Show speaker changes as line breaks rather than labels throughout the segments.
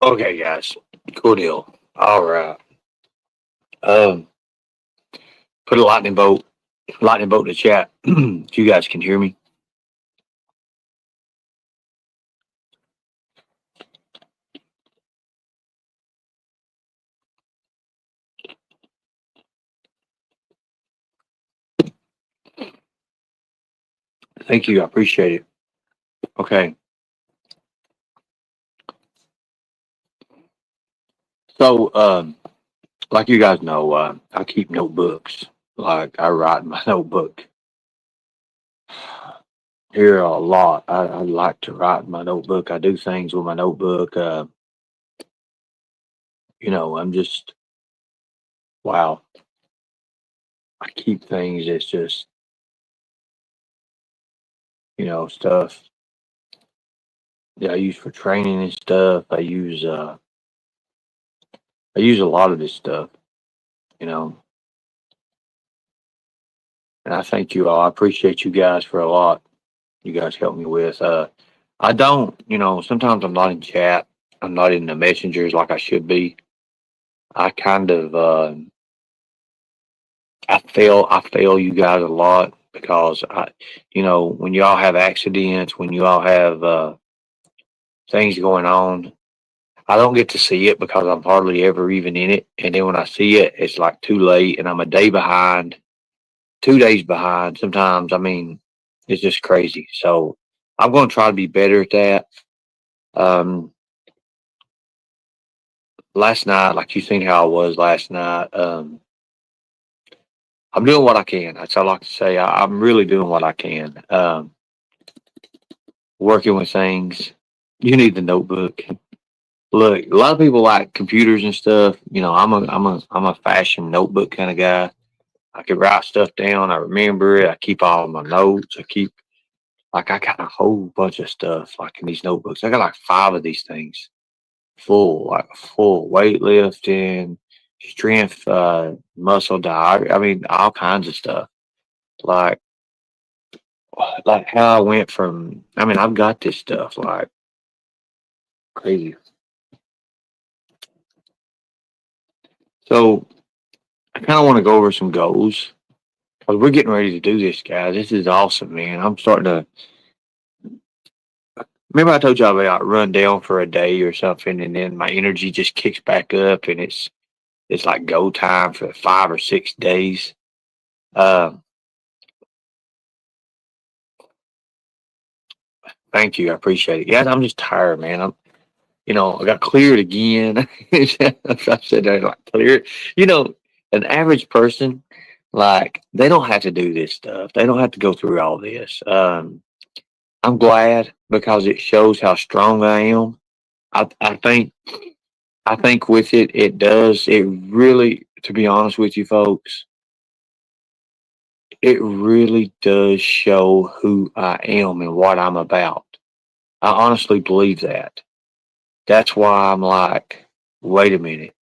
Okay, guys. Cool deal. All right. Um, put a lightning bolt in the chat. If you guys can hear me. Thank you. I appreciate it. Okay. So, like you guys know, I keep notebooks. Like I write in my notebook here a lot. I like to write in my notebook. I do things with my notebook. I'm just wow. I keep things. It's just stuff that I use for training and stuff. I use a lot of this stuff. You know, and I thank you all. I appreciate you guys for a lot. You guys help me with. I don't. Sometimes I'm not in chat. I'm not in the messengers like I should be. I kind of I fail you guys a lot because when y'all have accidents, when you all have things going on, I don't get to see it because I'm hardly ever even in it. And then when I see it, it's like too late, and I'm a day behind, 2 days behind. Sometimes, I mean, it's just crazy. So I'm going to try to be better at that. Um, Last night, like you seen how I was last night. I'm doing what I can. That's all I can say. I'm really doing what I can. Working with things. You need the notebook. Look, a lot of people like computers and stuff. I'm a fashion notebook kind of guy. I can write stuff down. I remember it. I keep all my notes. I got a whole bunch of stuff like in these notebooks. I got like five of these things full weightlifting, strength, muscle diet. I mean, all kinds of stuff. Like, like how I went from. I mean, I've got this stuff like crazy. So I kind of want to go over some goals because we're getting ready to do this, guys. This is awesome, man. I'm starting to. Remember, I told y'all about run down for a day or something, and then my energy just kicks back up, and it's like go time for 5 or 6 days. Um, Thank you, I appreciate it. Yeah, I'm just tired, man. I got cleared again. I said that like cleared. You know, an average person, like they don't have to do this stuff. They don't have to go through all this. I'm glad because it shows how strong I am. I think with it, it does. It really, to be honest with you, folks, it really does show who I am and what I'm about. I honestly believe that. That's why I'm like, wait a minute.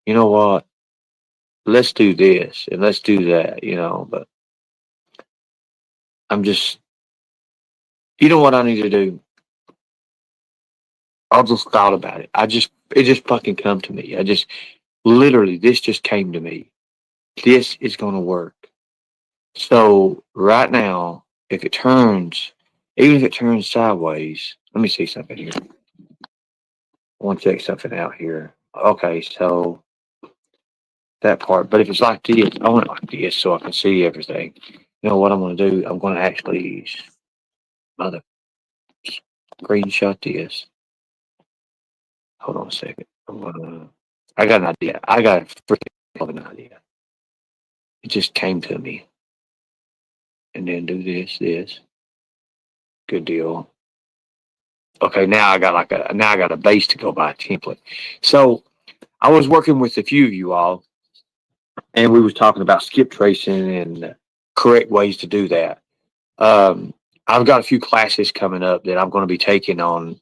You know what? Let's do this and let's do that. But I'm just, you know what I need to do? I just thought about it. It just fucking come to me. Literally, this just came to me. This is going to work. So right now, if it turns, even if it turns sideways, let me see something here. I want to check something out here. Okay, so that part. But if it's like this, I want it like this so I can see everything. You know what I'm going to do? I'm going to actually mother screenshot this. Hold on a second. I got an idea. I got a freaking an idea. It just came to me. And then do this. Good deal. Okay, now I got a base to go by a template. So I was working with a few of you all, and we was talking about skip tracing and correct ways to do that. Um, I've got a few classes coming up that I'm going to be taking on,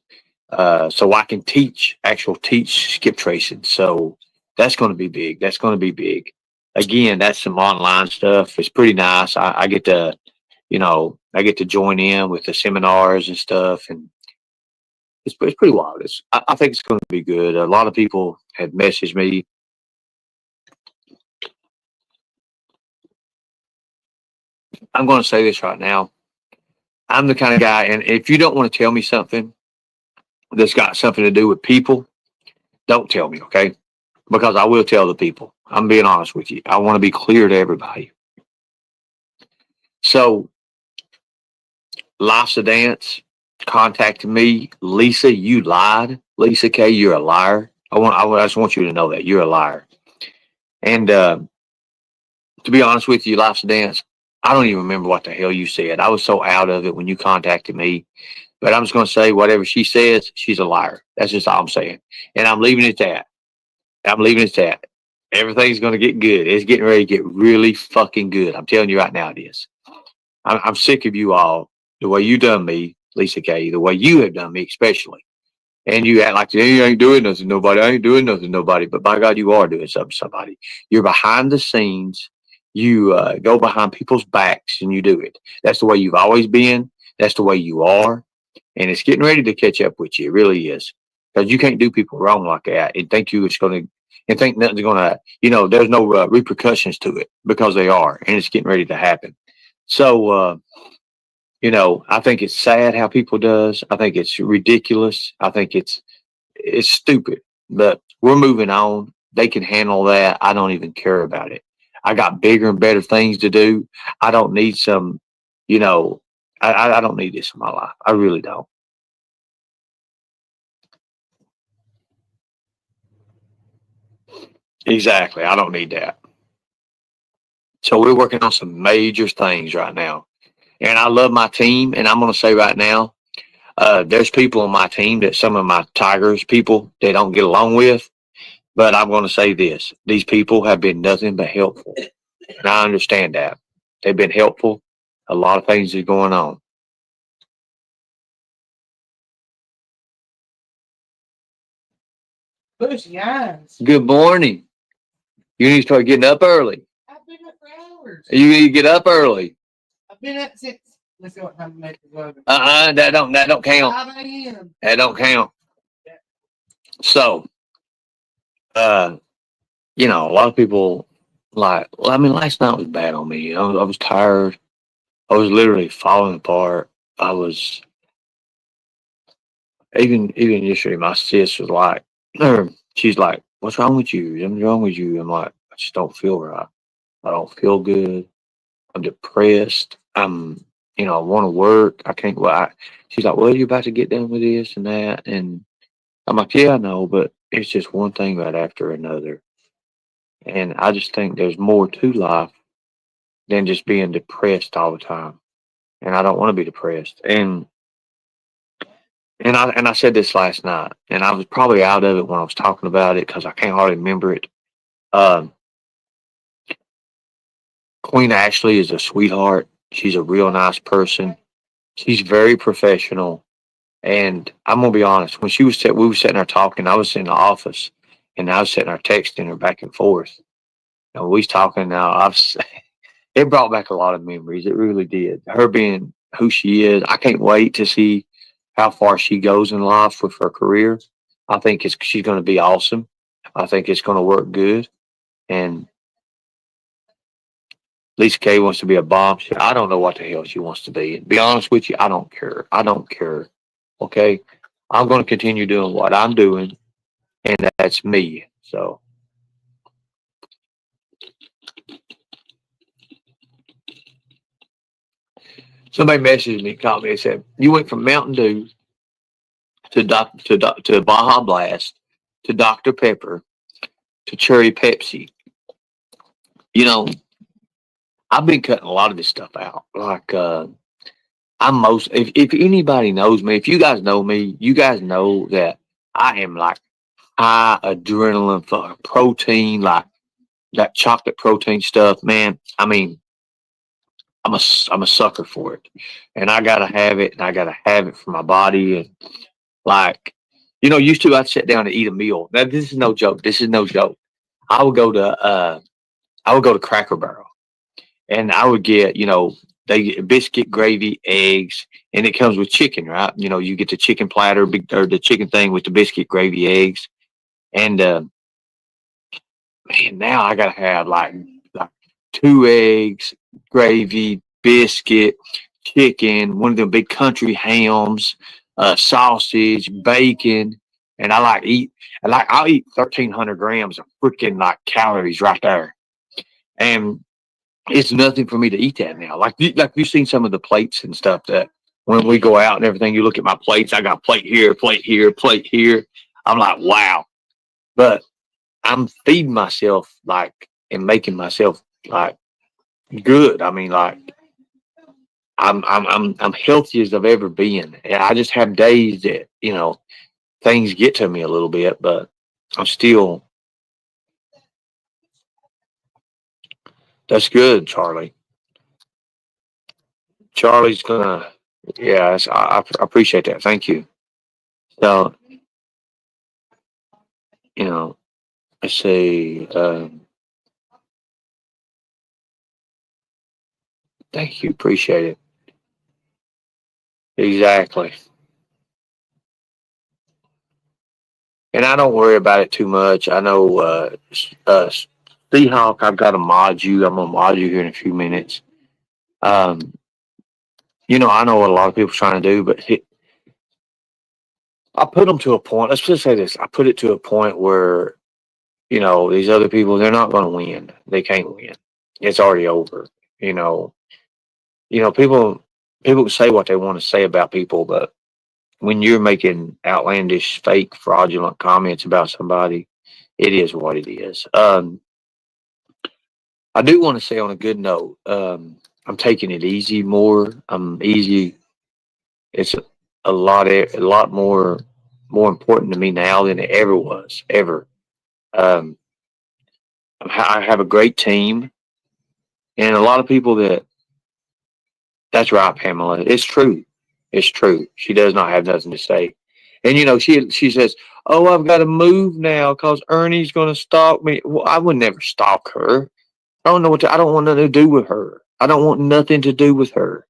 so I can teach skip tracing. So that's going to be big. That's going to be big. Again, that's some online stuff. It's pretty nice. I get to, I get to join in with the seminars and stuff, and it's pretty wild. I think it's going to be good. A lot of people have messaged me. I'm going to say this right now. I'm the kind of guy, and if you don't want to tell me something that's got something to do with people, don't tell me, okay? Because I will tell the people. I'm being honest with you. I want to be clear to everybody. So, Life's a Dance contacted me. Lisa, you lied. Lisa K, you're a liar. I just want you to know that you're a liar. And to be honest with you, Life's a Dance, I don't even remember what the hell you said. I was so out of it when you contacted me. But I'm just going to say whatever she says, she's a liar. That's just all I'm saying. And I'm leaving it at that. I'm leaving it at that. Everything's going to get good. It's getting ready to get really fucking good. I'm telling you right now, it is. I'm sick of you all, the way you done me, Lisa K, the way you have done me, especially. And you act like you ain't doing nothing, nobody. I ain't doing nothing, nobody. But by God, you are doing something, somebody. You're behind the scenes. You go behind people's backs and you do it. That's the way you've always been. That's the way you are. And it's getting ready to catch up with you. It really is. Because you can't do people wrong like that and think you it's going to, and think nothing's going to, there's no repercussions to it because they are. And it's getting ready to happen. So, I think it's sad how people does. I think it's ridiculous. I think it's stupid. But we're moving on. They can handle that. I don't even care about it. I got bigger and better things to do. I don't need some, you know, I don't need this in my life. I really don't. Exactly. I don't need that. So we're working on some major things right now. And I love my team. And I'm going to say right now, there's people on my team that some of my Tigers people they don't get along with. But I'm going to say this: these people have been nothing but helpful, and I understand that they've been helpful. A lot of things are going on.
Bushy eyes.
Good morning. You need to start getting up early.
I've been up for hours.
You need to get up early.
I've been up since. Let's see what time to make the weather.
That don't count.
5 a.m.
That don't count. So, uh, a lot of people like. Well, I mean, last night was bad on me. I was tired. I was literally falling apart. I was even yesterday. My sis was like, she's like, "What's wrong with you? Something's wrong with you?" I'm like, "I just don't feel right. I don't feel good. I'm depressed. I want to work. I can't." She's like, "Well, you're about to get done with this and that," and I'm like, "Yeah, I know, but it's just one thing right after another." And I just think there's more to life than just being depressed all the time. And I don't want to be depressed. And I said this last night, and I was probably out of it when I was talking about it because I can't hardly remember it. Um, Queen Ashley is a sweetheart. She's a real nice person. She's very professional. And I'm gonna be honest, when we were sitting there talking, I was in the office, and I was sitting there texting her back and forth. And we was talking now. It brought back a lot of memories. It really did. Her being who she is, I can't wait to see how far she goes in life with her career. I think she's going to be awesome. I think it's going to work good. And Lisa Kay wants to be a bomb. I don't know what the hell she wants to be. And be honest with you, I don't care. I don't care. Okay, I'm going to continue doing what I'm doing, and that's me. So somebody messaged me, called me, and said you went from Mountain Dew to Baja Blast to Dr Pepper to Cherry Pepsi. You know, I've been cutting a lot of this stuff out. Like I'm most if anybody knows me, if you guys know me, you guys know that I am like high adrenaline for protein, like that chocolate protein stuff, man. I mean, I'm a sucker for it, and I gotta have it, and I gotta have it for my body, and like used to I'd sit down and eat a meal. Now this is no joke. This is no joke. I would go to Cracker Barrel, and I would get they get biscuit, gravy, eggs, and it comes with chicken, right? You know, you get the chicken platter, or the chicken thing with the biscuit, gravy, eggs, and man, now I gotta have like 2 eggs, gravy, biscuit, chicken, one of them big country hams, sausage, bacon, and I like eat. And like I'll eat 1,300 grams of freaking like calories right there, and it's nothing for me to eat that now. Like you've seen some of the plates and stuff that when we go out and everything, you look at my plates. I got plate here, plate here, plate here. I'm like, wow. But I'm feeding myself like and making myself like good. I mean, like I'm healthy as I've ever been. And I just have days that things get to me a little bit, but I'm still. That's good, Charlie. Charlie's gonna. Yeah, I appreciate that. Thank you. So you know, let's see. Thank you. Appreciate it. Exactly. And I don't worry about it too much. I know, Seahawk, I've got to mod you. I'm gonna mod you here in a few minutes. Um, I know what a lot of people are trying to do, but I put them to a point. Let's just say this: I put it to a point where these other people, they're not going to win. They can't win. It's already over. You know. People can say what they want to say about people, but when you're making outlandish, fake, fraudulent comments about somebody, it is what it is. I do want to say on a good note, I'm taking it easy more. I'm easy. It's a lot more important to me now than it ever was, ever. Um, I have a great team, and a lot of people that's right, Pamela. It's true. It's true. She does not have nothing to say. And she says, "Oh, I've got to move now because Ernie's going to stalk me." Well, I would never stalk her. I don't want nothing to do with her. I don't want nothing to do with her.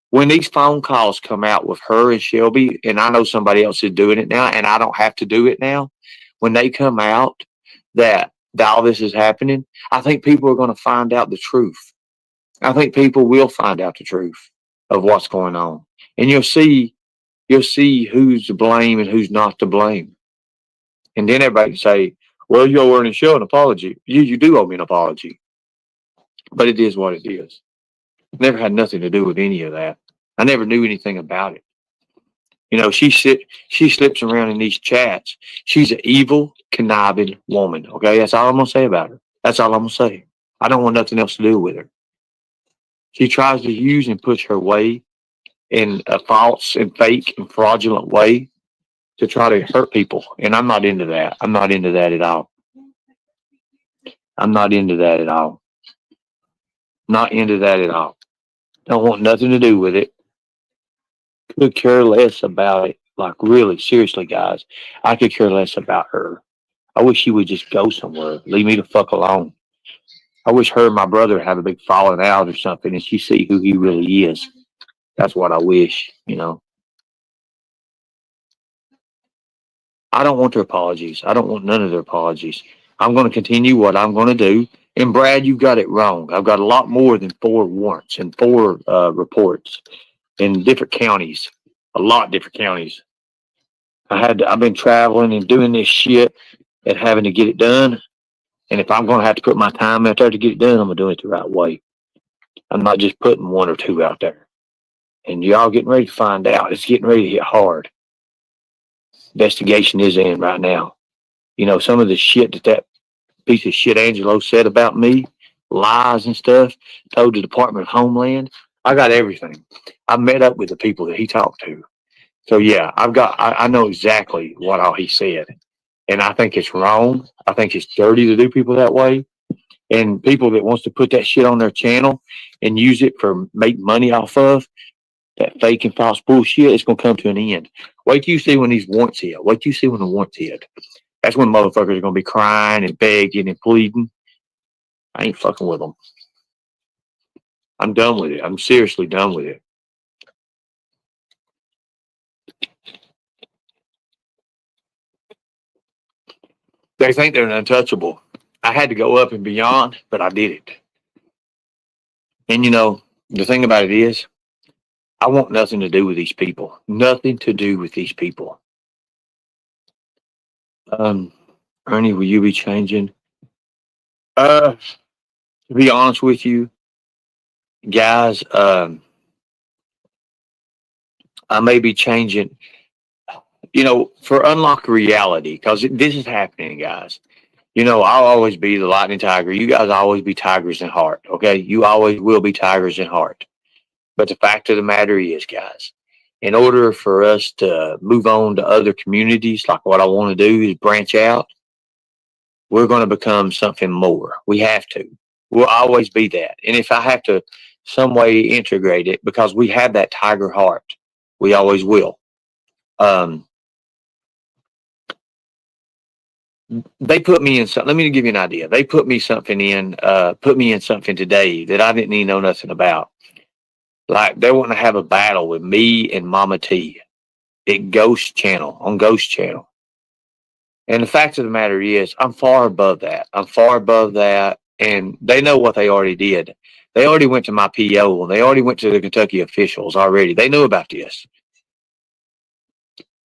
When these phone calls come out with her and Shelby, and I know somebody else is doing it now, and I don't have to do it now. When they come out that all this is happening, I think people are going to find out the truth. I think people will find out the truth of what's going on, and you'll see who's to blame and who's not to blame. And then everybody can say, "Well, you owe Ernie Show an apology." You do owe me an apology, but it is what it is. Never had nothing to do with any of that. I never knew anything about it. She slips around in these chats. She's an evil, conniving woman. Okay, that's all I'm gonna say about her. That's all I'm gonna say. I don't want nothing else to do with her. She tries to use and push her way in a false and fake and fraudulent way to try to hurt people, and I'm not into that. I'm not into that at all. I'm not into that at all. Not into that at all. Don't want nothing to do with it. Could care less about it. Like really, seriously, guys, I could care less about her. I wish she would just go somewhere. Leave me the fuck alone. I wish her and my brother have a big falling out or something, and she see who he really is. That's what I wish. I don't want their apologies. I don't want none of their apologies. I'm going to continue what I'm going to do. And Brad, you got it wrong. I've got a lot more than 4 warrants and 4 reports in different counties. A lot different counties. I've been traveling and doing this shit and having to get it done. And if I'm going to have to put my time out there to get it done, I'm going to do it the right way. I'm not just putting 1 or 2 out there. And y'all getting ready to find out. It's getting ready to hit hard. Investigation is in right now. Some of the shit that piece of shit Angelo said about me, lies and stuff, told the Department of Homeland. I got everything. I met up with the people that he talked to. So yeah, I know exactly what all he said. And I think it's wrong. I think it's dirty to do people that way. And people that wants to put that shit on their channel and use it for make money off of that fake and false bullshit, it's gonna come to an end. Wait till you see when these warrants hit. Wait till you see when the warrants hit. That's when motherfuckers are gonna be crying and begging and pleading. I ain't fucking with them. I'm done with it. I'm seriously done with it. They think they're untouchable. I had to go up and beyond, but I did it. And the thing about it is, I want nothing to do with these people. Nothing to do with these people. Um, Ernie, will you be changing? To be honest with you, guys, I may be changing, for unlock reality, because this is happening, guys. I'll always be the lightning tiger. You guys always be tigers in heart. Okay. You always will be tigers in heart. But the fact of the matter is, guys, in order for us to move on to other communities, like what I want to do is branch out, we're going to become something more. We have to. We'll always be that. And if I have to some way integrate it, because we have that tiger heart, we always will. Um, they put me in something. Let me give you an idea. They put me in something today that I didn't even know nothing about. Like they want to have a battle with me and Mama T at Ghost Channel, on Ghost Channel. And the fact of the matter is, I'm far above that. I'm far above that. And they know what they already did. They already went to my PO. They already went to the Kentucky officials already. They knew about this.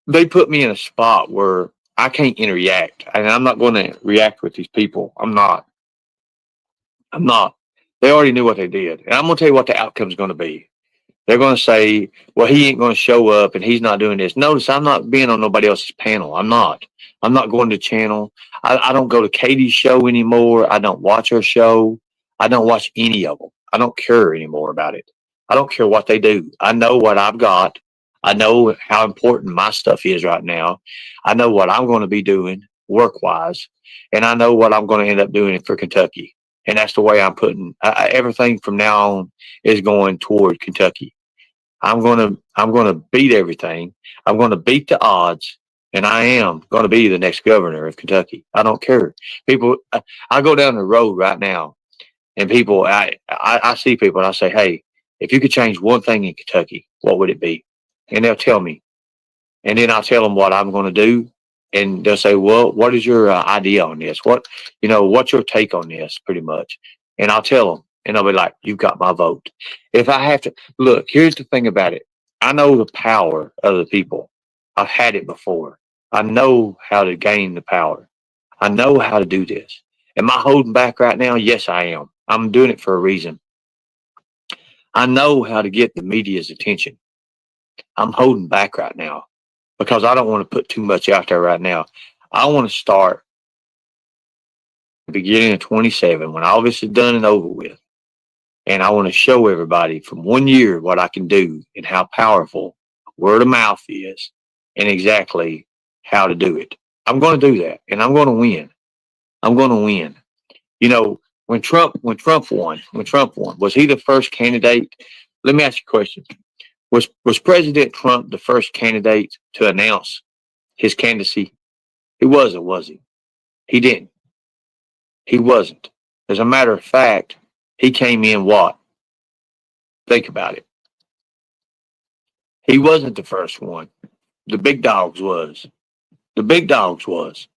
They put me in a spot where I can't interact. And I'm not going to react with these people. I'm not. I'm not. They already knew what they did. And I'm going to tell you what the outcome is going to be. They're going to say, well, he ain't going to show up and he's not doing this. Notice I'm not being on nobody else's panel. I'm not. I'm not going to channel. I don't go to Katie's show anymore. I don't watch her show. I don't watch any of them. I don't care anymore about it. I don't care what they do. I know what I've got. I know how important my stuff is right now. I know what I'm going to be doing work wise. And I know what I'm going to end up doing for Kentucky. And that's the way I'm putting everything from now on is going toward Kentucky. I'm gonna beat everything. I'm gonna beat the odds, and I am gonna be the next governor of Kentucky. I don't care. People, I go down the road right now, and people, I see people, and I say, hey, if you could change one thing in Kentucky, what would it be? And they'll tell me, and then I'll tell them what I'm going to do, and they'll say, well, what is your idea on this? What's your take on this, pretty much? And I'll tell them, and they'll be like, you've got my vote. If I have to look, here's the thing about it. I know the power of the people. I've had it before. I know how to gain the power. I know how to do this. Am I holding back right now? Yes, I am. I'm doing it for a reason. I know how to get the media's attention. I'm holding back right now because I don't want to put too much out there right now. I want to start the beginning of 27 when all this is done and over with. And I want to show everybody from 1 year what I can do and how powerful word of mouth is and exactly how to do it. I'm going to do that and I'm going to win. I'm going to win. When Trump won, was he the first candidate? Let me ask you a question. Was President Trump the first candidate to announce his candidacy? He wasn't, was he? He didn't. He wasn't. As a matter of fact, he came in what? Think about it. He wasn't the first one. The big dogs was. The big dogs was.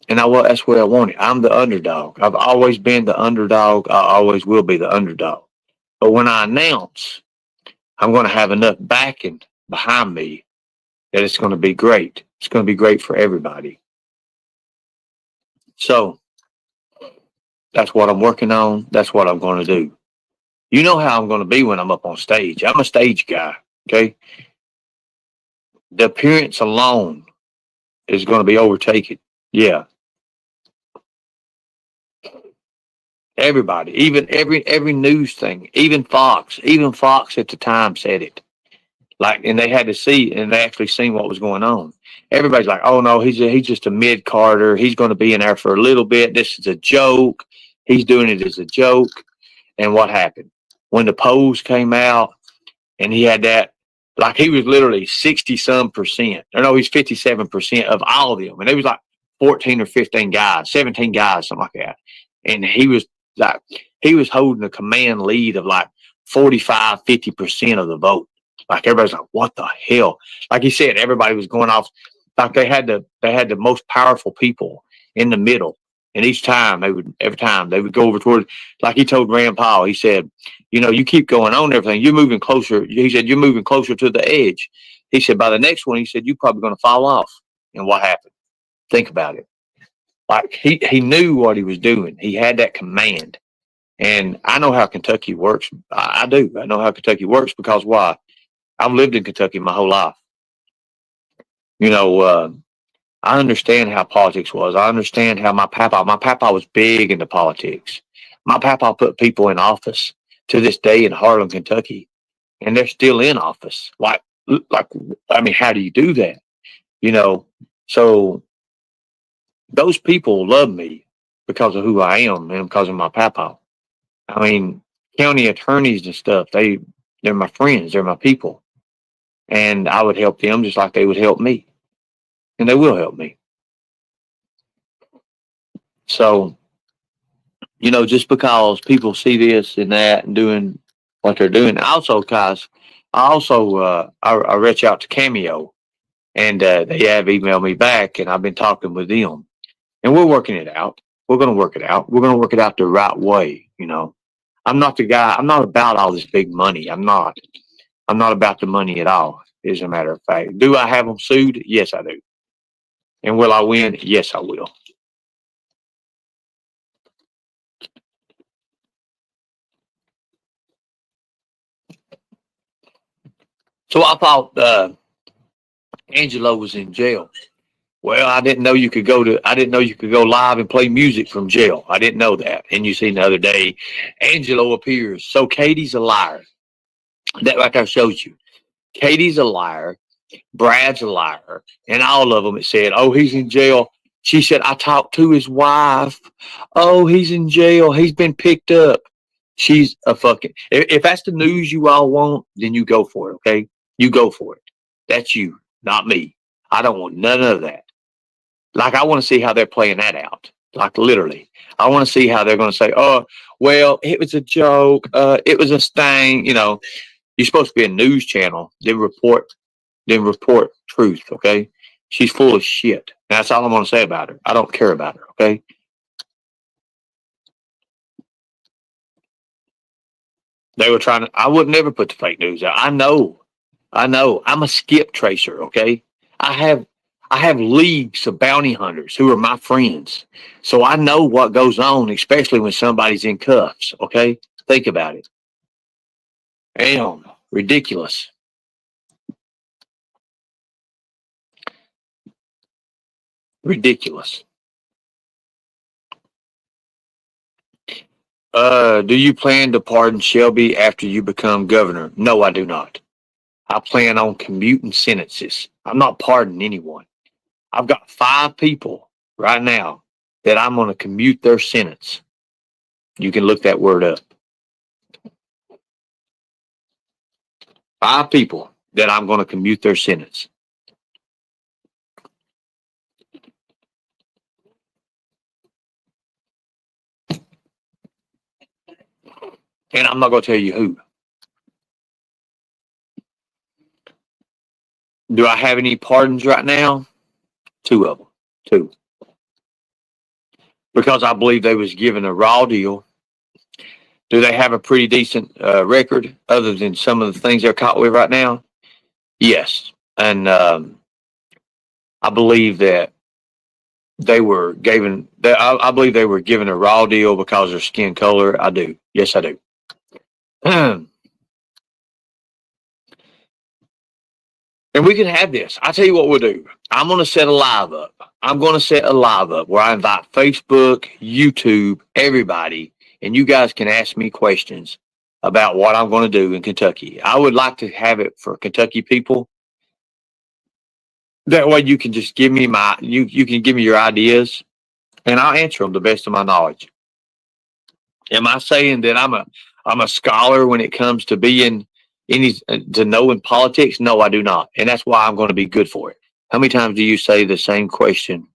And that's where I want it. I'm the underdog. I've always been the underdog. I always will be the underdog. But when I announce, I'm going to have enough backing behind me that it's going to be great. It's going to be great for everybody. So that's what I'm working on. That's what I'm going to do. You know how I'm going to be when I'm up on stage. I'm a stage guy. Okay. The appearance alone is going to be overtaken. Yeah. Everybody, even every news thing, even Fox at the time said it. And they had to see, and they actually seen what was going on. Everybody's like, "Oh no, he's just a mid Carter. He's going to be in there for a little bit. This is a joke. He's doing it as a joke." And what happened when the polls came out, and he had that, he was literally 60% or no, he's 57% of all of them, and it was like 14 or 15 guys, 17 guys, something like that, and he was holding a command lead of 45, 50% of the vote. Everybody's like, what the hell? Like he said, everybody was going off. Like they had the most powerful people in the middle. And every time they would go over toward, like he told Rand Paul, he said, you keep going on everything. You're moving closer. He said, you're moving closer to the edge. He said, by the next one, he said, you're probably going to fall off. And what happened? Think about it. Like he knew what he was doing. He had that command. And I know how Kentucky works. I do. I know how Kentucky works because why? I've lived in Kentucky my whole life. You know, I understand how politics was. I understand how my papa was big into politics. My papa put people in office to this day in Harlan, Kentucky, and they're still in office. Like, I mean, how do you do that? You know, so those people love me because of who I am and because of my papa. I mean, county attorneys and stuff, they're my friends, they're my people. And I would help them just like they would help me. And they will help me. So, just because people see this and that and doing what they're doing. Also, guys, I reach out to Cameo and they have emailed me back and I've been talking with them and we're working it out. We're going to work it out. We're going to work it out the right way. I'm not the guy. I'm not about all this big money. I'm not. I'm not about the money at all. As a matter of fact, do I have them sued? Yes, I do. And will I win? Yes, I will. So I thought Angelo was in jail. Well, I didn't know you could go live and play music from jail. I didn't know that. And you seen the other day, Angelo appears. So Katie's a liar. That like I showed you. Katie's a liar. Brad's a liar. And all of them it said, oh, he's in jail. She said, I talked to his wife. Oh, he's in jail. He's been picked up. She's a fucking, if that's the news you all want, then you go for it. Okay. You go for it. That's you, not me. I don't want none of that. Like, I want to see how they're playing that out. Like, literally. I want to see how they're going to say, oh, well, it was a joke. It was a sting. You're supposed to be a news channel. Then report truth. Okay. She's full of shit. And that's all I'm going to say about her. I don't care about her. Okay. They were trying to, I would never put the fake news out. I know. I'm a skip tracer. Okay. I have I have leagues of bounty hunters who are my friends. So I know what goes on, especially when somebody's in cuffs. Okay. Think about it. Damn. Ridiculous. Ridiculous. Do you plan to pardon Shelby after you become governor? No, I do not. I plan on commuting sentences. I'm not pardoning anyone. I've got 5 people right now that I'm going to commute their sentence. You can look that word up. 5 people that I'm going to commute their sentence. And I'm not going to tell you who. Do I have any pardons right now? 2 of them. 2. Because I believe they was given a raw deal. Do they have a pretty decent record other than some of the things they're caught with right now? Yes. And I believe that I believe they were given a raw deal because of their skin color. I do. Yes, I do. And we can have this. I tell you what we'll do. I'm going to set a live up. I'm going to set a live up where I invite Facebook, YouTube, everybody, and you guys can ask me questions about what I'm going to do in Kentucky. I would like to have it for Kentucky people. That way you can just give me you can give me your ideas and I'll answer them to the best of my knowledge. Am I saying that I'm a scholar when it comes to being to knowing politics? No, I do not. And that's why I'm going to be good for it. How many times do you say the same question?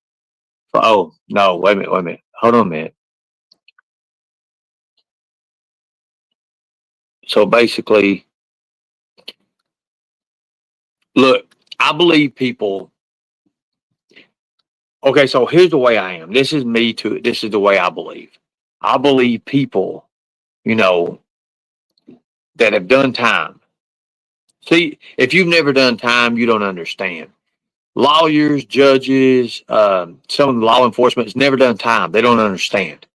Oh, no, wait a minute. Hold on a minute. So basically, look, I believe people Okay, so here's the way I am. This is me too. This is the way I believe. I believe people, you know, that have done time. See, if you've never done time, you don't understand. Lawyers, judges, some of the law enforcement has never done time. They don't understand.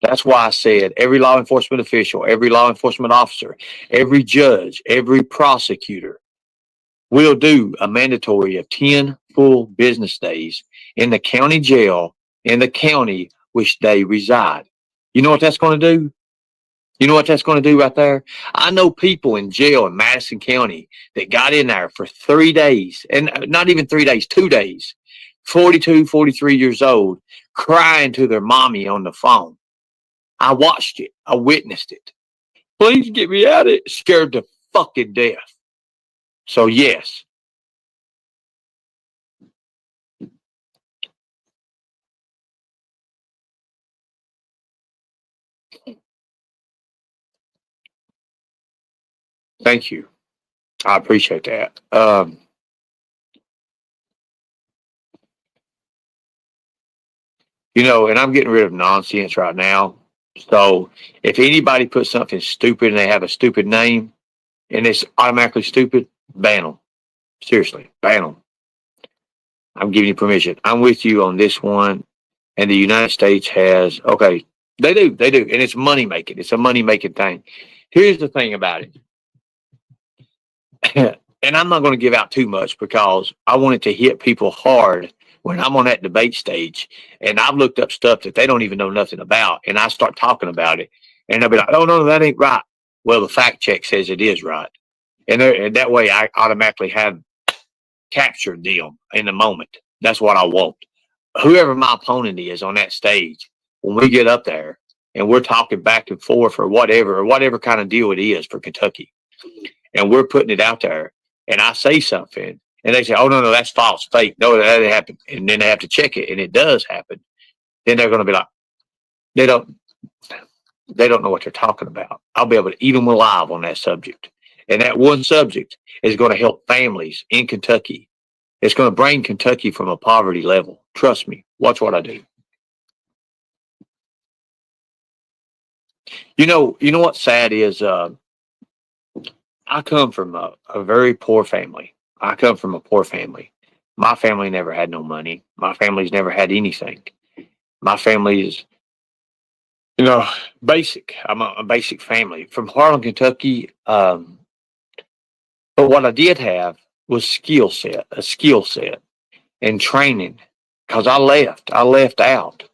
That's why I said every law enforcement official, every law enforcement officer, every judge, every prosecutor will do a mandatory of 10 full business days in the county jail in the county which they reside. You know what that's going to do? You know what that's going to do right there? I know people in jail in Madison County that got in there for 3 days, and not even 3 days, 2 days, 42, 43 years old, crying to their mommy on the phone. I watched it. I witnessed it. Please get me out of it. Scared to fucking death. So yes. Thank you. I appreciate that. And I'm getting rid of nonsense right now. So if anybody puts something stupid and they have a stupid name and it's automatically stupid, ban them. Seriously, ban them. I'm giving you permission. I'm with you on this one. And the United States has, okay, they do. And it's money making. It's a money making thing. Here's the thing about it. And I'm not going to give out too much because I want it to hit people hard when I'm on that debate stage and I've looked up stuff that they don't even know nothing about and I start talking about it and they'll be like, oh, no, that ain't right. Well, the fact check says it is right. And that way I automatically have captured them in the moment. That's what I want. Whoever my opponent is on that stage, when we get up there and we're talking back and forth or whatever kind of deal it is for Kentucky, and we're putting it out there, and I say something, and they say, oh, no, that's false, fake. No, that didn't happen. And then they have to check it, and it does happen. Then they're going to be like, they don't know what they're talking about. I'll be able to eat them alive on that subject. And that one subject is going to help families in Kentucky. It's going to bring Kentucky from a poverty level. Trust me. Watch what I do. You know what's sad is I come from a very poor family. I come from a poor family. My family never had no money. My family's never had anything. My family is, basic. I'm a basic family from Harlan, Kentucky. But what I did have was a skill set and training because I left out.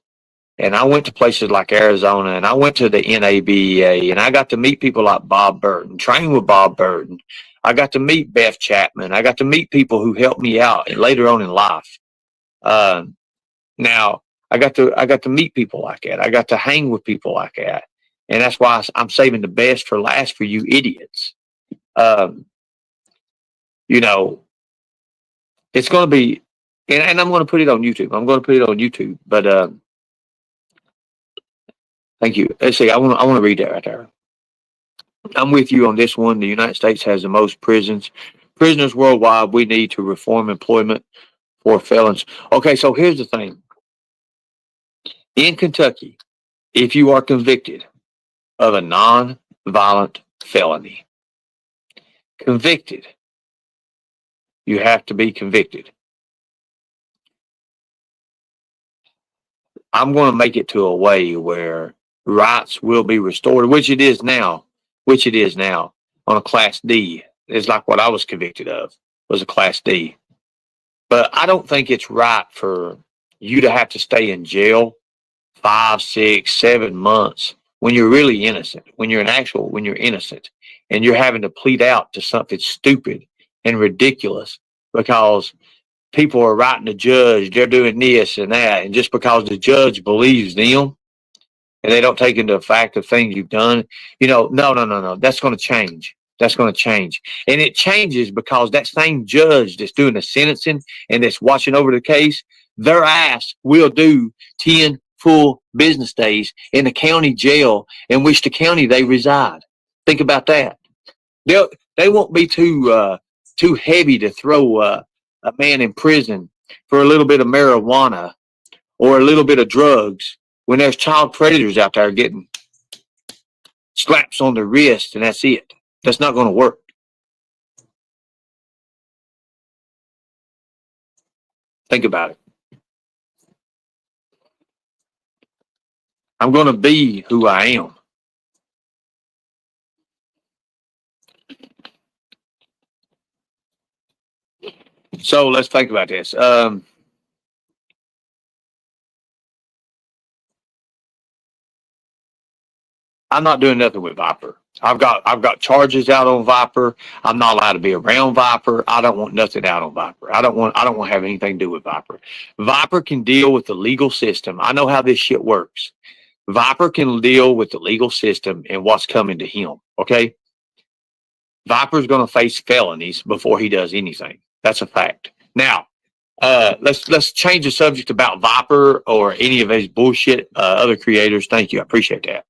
And I went to places like Arizona and I went to the NABEA and I got to meet people like Bob Burton, train with Bob Burton. I got to meet Beth Chapman. I got to meet people who helped me out later on in life. Now I got to meet people like that. I got to hang with people like that. And that's why I'm saving the best for last for you idiots. It's going to be, and I'm going to put it on YouTube. But, thank you. Let's see. I want to read that right there. I'm with you on this one. The United States has the most prisoners worldwide. We need to reform employment for felons. Okay, so here's the thing. In Kentucky, if you are convicted of a non-violent felony, you have to be convicted. I'm going to make it to a way where rights will be restored, which it is now on a Class D. It's like what I was convicted of was a Class D. But I don't think it's right for you to have to stay in jail 5, 6, 7 months when you're really innocent, when you're innocent and you're having to plead out to something stupid and ridiculous because people are writing the judge, they're doing this and that. And just because the judge believes them and they don't take into the fact of things you've done, no. That's going to change. And it changes because that same judge that's doing the sentencing and that's watching over the case, their ass will do 10 full business days in the county jail in which the county they reside. Think about that. They won't be too heavy to throw a man in prison for a little bit of marijuana or a little bit of drugs when there's child predators out there getting slaps on the wrist and that's it. That's not going to work. Think about it. I'm going to be who I am. So let's think about this. I'm not doing nothing with Viper. I've got charges out on Viper. I'm not allowed to be around Viper. I don't want nothing out on Viper. I don't want to have anything to do with Viper. Viper can deal with the legal system. I know how this shit works. Viper can deal with the legal system and what's coming to him. Okay. Viper's going to face felonies before he does anything. That's a fact. Now, let's change the subject about Viper or any of these bullshit other creators. Thank you. I appreciate that.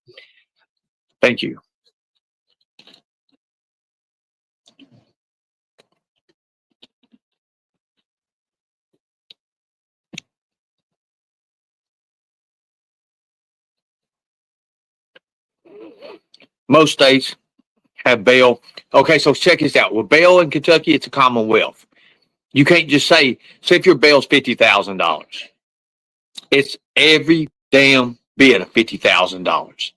Thank you. Most states have bail. Okay, so check this out. With bail in Kentucky, it's a commonwealth. You can't just say if your bail's $50,000. It's every damn bit of $50,000.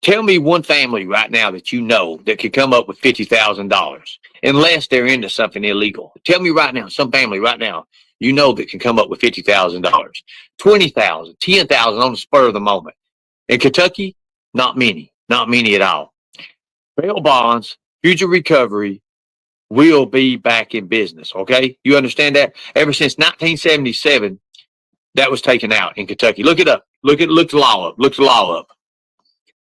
Tell me one family right now that you know that could come up with $50,000 unless they're into something illegal. Tell me right now, some family right now you know that can come up with $50,000, $20,000, $10,000 on the spur of the moment. In Kentucky, not many at all. Bail bonds, future recovery will be back in business. Okay, you understand that? Ever since 1977, that was taken out in Kentucky. Look it up. Look the law up. Look the law up.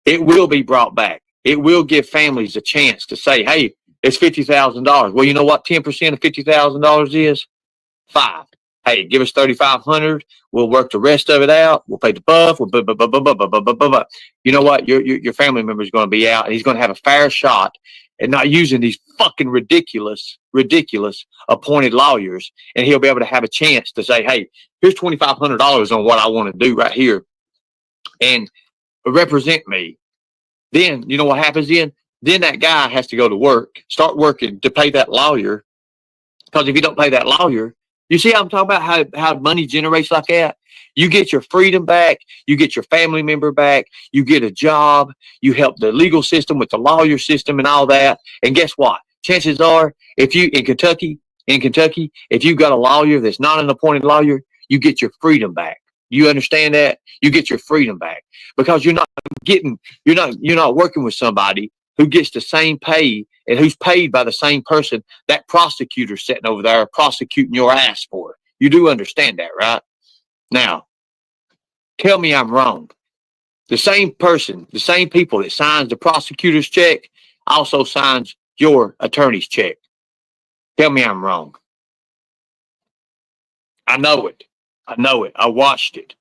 It will be brought back. It will give families a chance to say, hey, it's $50,000. Well, you know what 10% of $50,000 is? $5. Hey, give us $3,500. We'll work the rest of it out. We'll pay the buff. You know what? Your family member is going to be out, and he's going to have a fair shot at not using these fucking ridiculous appointed lawyers, and he'll be able to have a chance to say, hey, here's $2,500 on what I want to do right here, and represent me. Then you know what happens then? Then that guy has to go to work, start working to pay that lawyer. Because if you don't pay that lawyer, you see how I'm talking about how money generates like that? You get your freedom back, you get your family member back, you get a job, you help the legal system with the lawyer system and all that. And guess what? Chances are, if you in Kentucky, if you've got a lawyer that's not an appointed lawyer, you get your freedom back. You understand that? You get your freedom back because you're not working with somebody who gets the same pay and who's paid by the same person that prosecutor's sitting over there prosecuting your ass for. You do understand that, right? Now, tell me I'm wrong. The same person, the same people that signs the prosecutor's check also signs your attorney's check. Tell me I'm wrong. I know it. I watched it.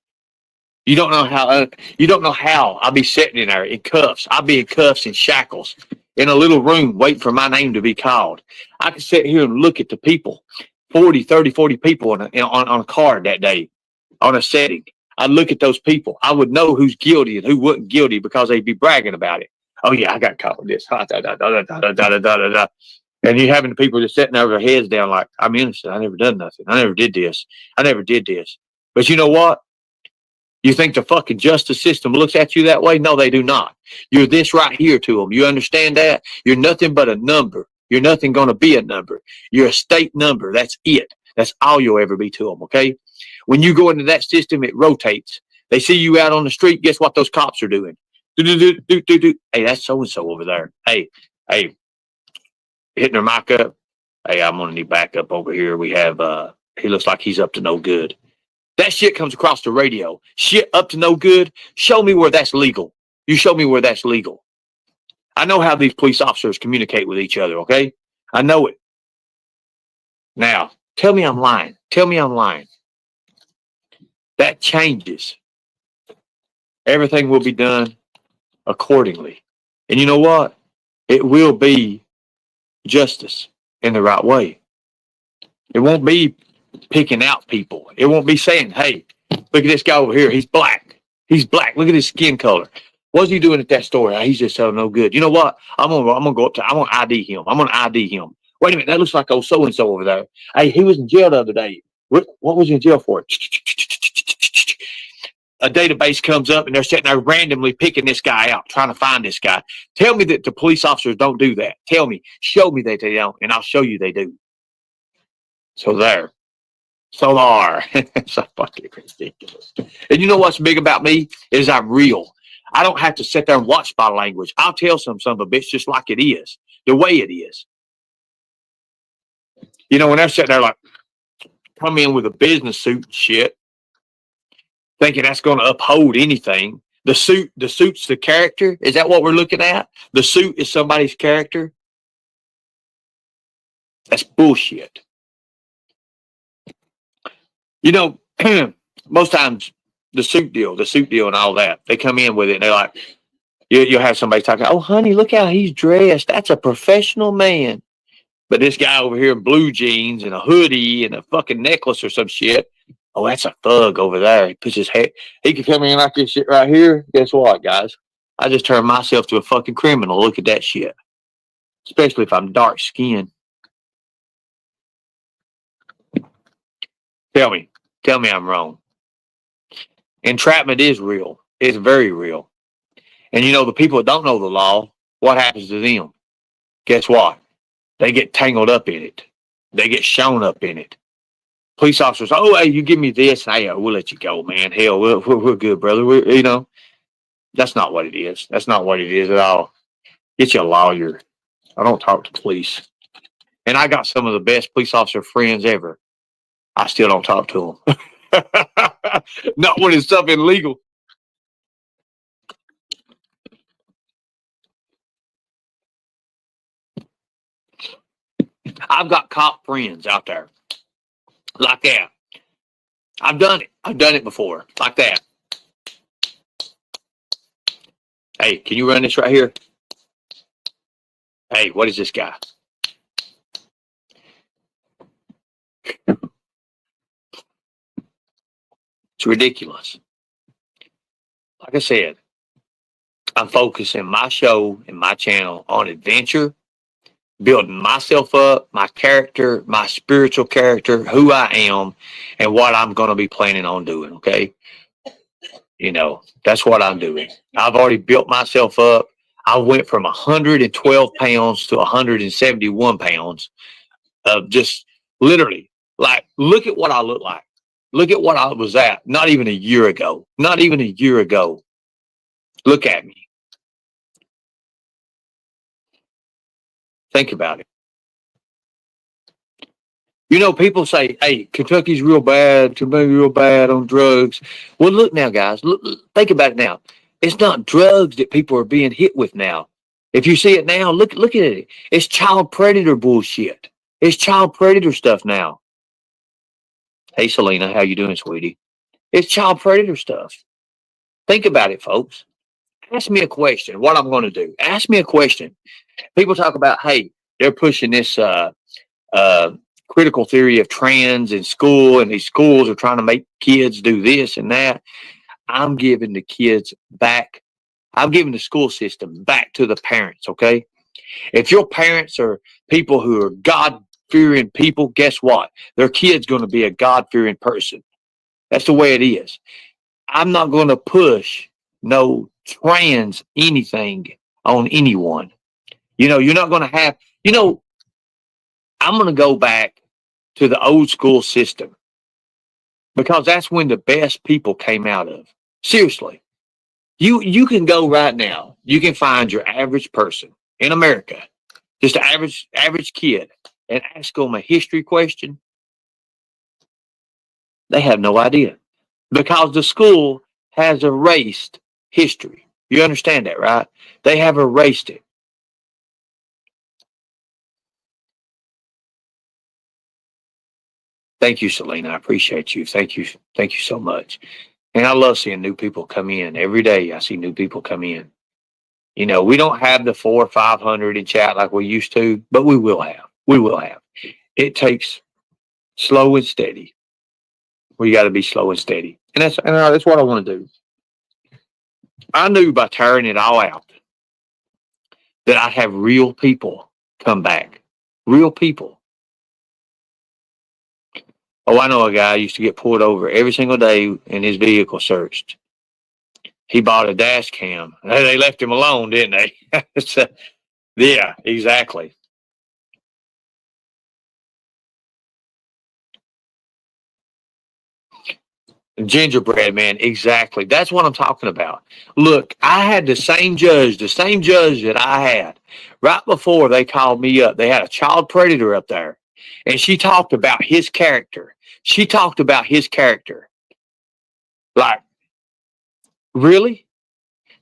You don't know how I'll be sitting in there in cuffs. I'll be in cuffs and shackles in a little room waiting for my name to be called. I could sit here and look at the people, 40 people on a card that day, on a setting. I'd look at those people. I would know who's guilty and who wasn't guilty because they'd be bragging about it. Oh, yeah, I got caught with this. And you having the people just sitting there with their heads down like, I'm innocent. I never done nothing. I never did this. But you know what? You think the fucking justice system looks at you that way? No, they do not. You're this right here to them. You understand that? You're nothing but a number. You're nothing going to be a number. You're a state number. That's it. That's all you'll ever be to them, okay? When you go into that system, it rotates. They see you out on the street. Guess what those cops are doing? Hey, that's so-and-so over there. Hey, hitting their mic up. Hey, I'm going to need backup over here. We have, he looks like he's up to no good. That shit comes across the radio. Shit up to no good. Show me where that's legal. You show me where that's legal. I know how these police officers communicate with each other, okay? I know it. Now, tell me I'm lying. That changes. Everything will be done accordingly. And you know what? It will be justice in the right way. It won't be picking out people. It won't be saying, hey, Look at this guy over here. He's black. He's black. Look at his skin color. What's he doing at that store? He's just so no good. You know what? I'm gonna go up to. I'm gonna ID him. I'm gonna ID him. Wait a minute. That looks like old so and so over there. Hey, he was in jail the other day. What was he in jail for? A database comes up and they're sitting there randomly picking this guy out, trying to find this guy. Tell me that the police officers don't do that. Tell me. Show me that they don't, and I'll show you they do. So there. So there. It's so fucking ridiculous. And you know what's big about me is I'm real. I don't have to sit there and watch body language. I'll tell some of a bitch just like it is, the way it is. You know, when they're sitting there like, come in with a business suit and shit, thinking that's going to uphold anything. The suit's the character. Is that what we're looking at? The suit is somebody's character. That's bullshit. You know, most times the suit deal and all that, they come in with it and they're like, you'll have somebody talking, oh, honey, look how he's dressed. That's a professional man. But this guy over here in blue jeans and a hoodie and a fucking necklace or some shit, oh, that's a thug over there. He puts his head, he could come in like this shit right here. Guess what, guys? I just turned myself to a fucking criminal. Look at that shit. Especially if I'm dark skinned. Tell me I'm wrong. Entrapment is real. It's very real. And you know, the people that don't know the law, what happens to them? Guess what? They get tangled up in it. They get shown up in it. Police officers, oh, hey, you give me this. Hey, we'll let you go, man. Hell, we're good, brother. You know, that's not what it is. That's not what it is at all. Get you a lawyer. I don't talk to police. And I got some of the best police officer friends ever. I still don't talk to them. Not when it's something illegal. I've got cop friends out there like that. I've done it. I've done it before like that. Hey, can you run this right here? Hey, what is this guy? It's ridiculous. Like I said, I'm focusing my show and my channel on adventure, building myself up, my character, my spiritual character, who I am, and what I'm going to be planning on doing, okay? You know, that's what I'm doing. I've already built myself up. I went from 112 pounds to 171 pounds of just literally, like, look at what I look like. Look at what I was at not even a year ago. Not even a year ago. Look at me. Think about it. You know, people say, hey, Kentucky's real bad, Kentucky's real bad on drugs. Well, look now, guys. Look, think about it now. It's not drugs that people are being hit with now. If you see it now, look at it. It's child predator bullshit. It's child predator stuff now. Hey, Selena, how you doing, sweetie? It's child predator stuff. Think about it, folks. Ask me a question. What I'm going to do. Ask me a question. People talk about, hey, they're pushing this critical theory of trans in school, and these schools are trying to make kids do this and that. I'm giving the kids back. I'm giving the school system back to the parents, okay? If your parents are people who are God-fearing people, guess what? Their kid's going to be a God-fearing person. That's the way it is. I'm not going to push no trans anything on anyone. You know, you're not going to have, you know, I'm going to go back to the old school system because that's when the best people came out of. Seriously. You can go right now. You can find your average person in America, just an average kid, and ask them a history question. They have no idea because the school has erased history. You understand that, right? They have erased it. Thank you, Selena. I appreciate you. Thank you. Thank you so much. And I love seeing new people come in. Every day I see new people come in. You know, we don't have the 400 or 500 in chat like we used to, but we will have. We will have. It takes slow and steady. where you got to be slow and steady. And that's what I want to do. I knew by tearing it all out that I'd have real people come back. Real people. Oh, I know a guy used to get pulled over every single day and his vehicle searched. He bought a dash cam. They left him alone, didn't they? So, yeah, exactly. Gingerbread man, exactly. That's what I'm talking about. Look, I had the same judge that I had right before they called me up. They had a child predator up there, and she talked about his character. She talked about his character. Like, really?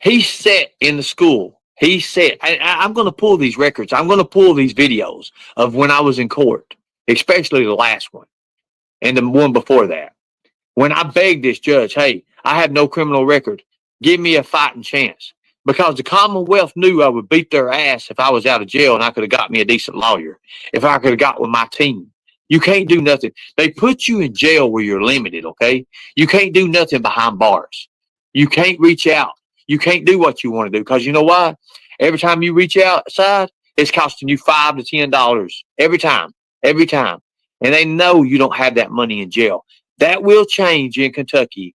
He sat in the school. He said, I'm going to pull these records. I'm going to pull these videos of when I was in court, especially the last one and the one before that. When I begged this judge, hey, I have no criminal record. Give me a fighting chance. Because the Commonwealth knew I would beat their ass if I was out of jail and I could have got me a decent lawyer. If I could have got with my team. You can't do nothing. They put you in jail where you're limited, okay? You can't do nothing behind bars. You can't reach out. You can't do what you want to do. Because you know why? Every time you reach outside, it's costing you $5 to $10. Every time. Every time. And they know you don't have that money in jail. That will change in Kentucky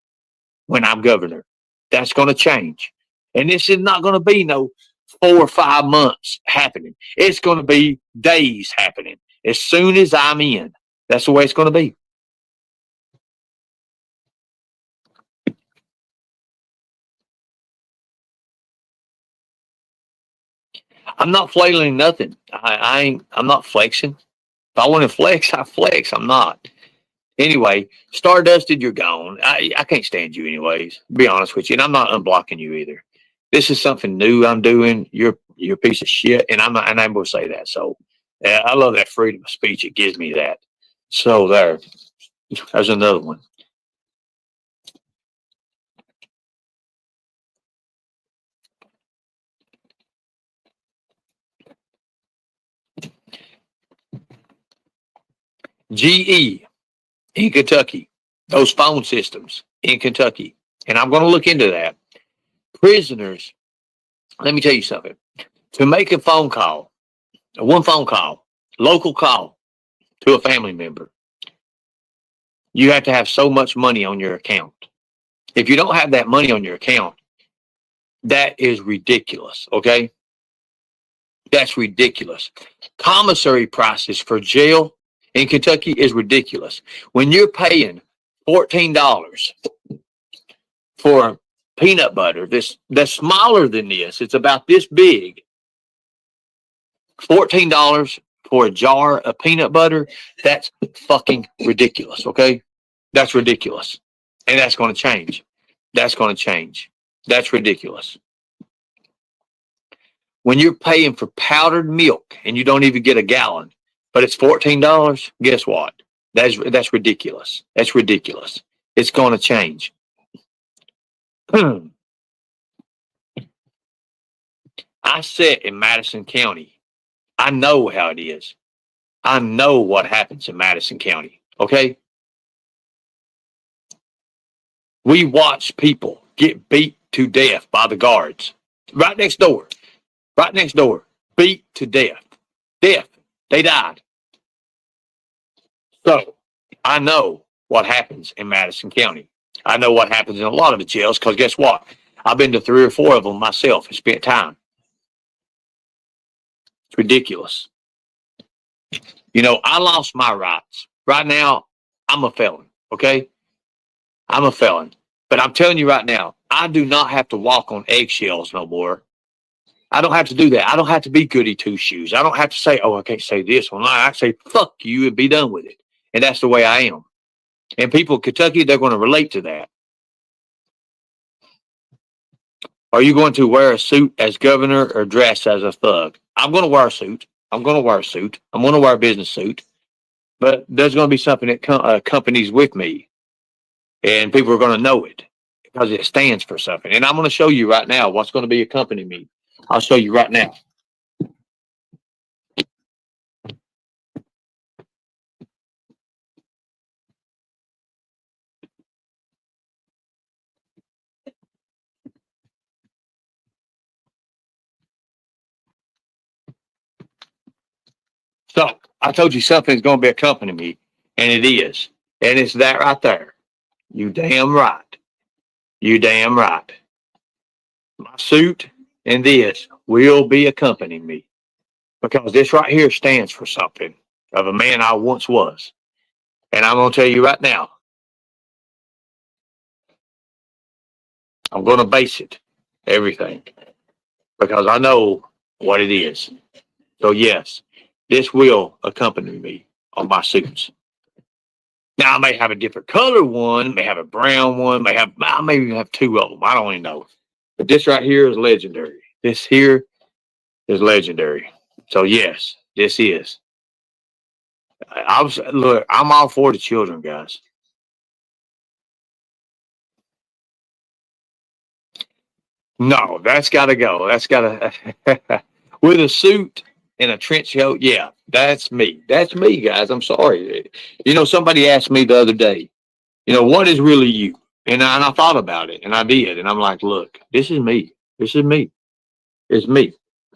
when I'm governor. That's going to change. And this is not going to be no 4 or 5 months happening. It's going to be days happening as soon as I'm in. That's the way it's going to be. I'm not flailing nothing. I'm not flexing. If I want to flex, I flex. I'm not. Anyway, Stardusted, you're gone. I can't stand you anyways, to be honest with you. And I'm not unblocking you either. This is something new I'm doing. You're a piece of shit, and I'm able to say that. So I love that freedom of speech. It gives me that. So there's another one. GE in Kentucky, those phone systems in Kentucky, and I'm going to look into that. Prisoners, let me tell you something. To make a phone call, one phone call, local call to a family member, you have to have so much money on your account. If you don't have that money on your account, that is ridiculous. Okay. That's ridiculous. Commissary prices for jail in Kentucky is ridiculous. When you're paying $14 for peanut butter, that's smaller than this, it's about this big. $14 for a jar of peanut butter, that's fucking ridiculous. Okay. That's ridiculous. And that's going to change. That's going to change. That's ridiculous. When you're paying for powdered milk and you don't even get a gallon, but it's $14, guess what? That's ridiculous. That's ridiculous. It's going to change. I sit in Madison County. I know how it is. I know what happens in Madison County. Okay? We watch people get beat to death by the guards. Right next door. Right next door. Beat to death. Death. They died. So I know what happens in Madison County. I know what happens in a lot of the jails because guess what? I've been to 3 or 4 of them myself and spent time. It's ridiculous. You know, I lost my rights. Right now, I'm a felon. Okay? I'm a felon. But I'm telling you right now, I do not have to walk on eggshells no more. I don't have to do that. I don't have to be goody two shoes. I don't have to say, oh, I can't say this one. I say, fuck you and be done with it. And that's the way I am. And people in Kentucky, they're going to relate to that. Are you going to wear a suit as governor or dress as a thug? I'm going to wear a suit. I'm going to wear a suit. I'm going to wear a business suit. But there's going to be something that accompanies with me. And people are going to know it because it stands for something. And I'm going to show you right now what's going to be accompanying me. I'll show you right now. So I told you something's going to be accompanying me, and it is. And it's that right there. You damn right. You damn right. My suit and this will be accompanying me because this right here stands for something of a man I once was. And I'm going to tell you right now, I'm going to base it, everything, because I know what it is. So, yes, this will accompany me on my suits. Now, I may have a different color one, may have a brown one, I may even have two of them. I don't even know. But this right here is legendary. This here is legendary. So, yes, this is. Look, I'm all for the children, guys. No, that's got to go. That's got to with a suit and a trench coat. Yeah, that's me. That's me, guys. I'm sorry. Somebody asked me the other day, what is really you? And I thought about it, and I did, and I'm like, look, this is me. This is me. It's me.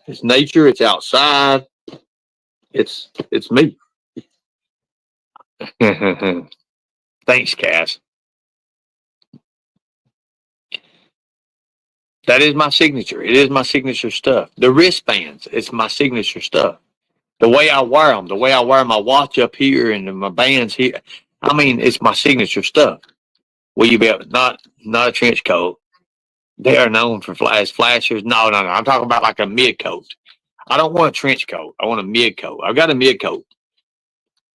It's nature. It's outside. It's me. Thanks, Cass. That is my signature. It is my signature stuff. The wristbands, it's my signature stuff. The way I wear them, the way I wear my watch up here and my bands here. I mean, it's my signature stuff. Will you be able, not a trench coat? They are known for flashers. No. I'm talking about like a mid coat. I don't want a trench coat. I want a mid coat. I've got a mid coat,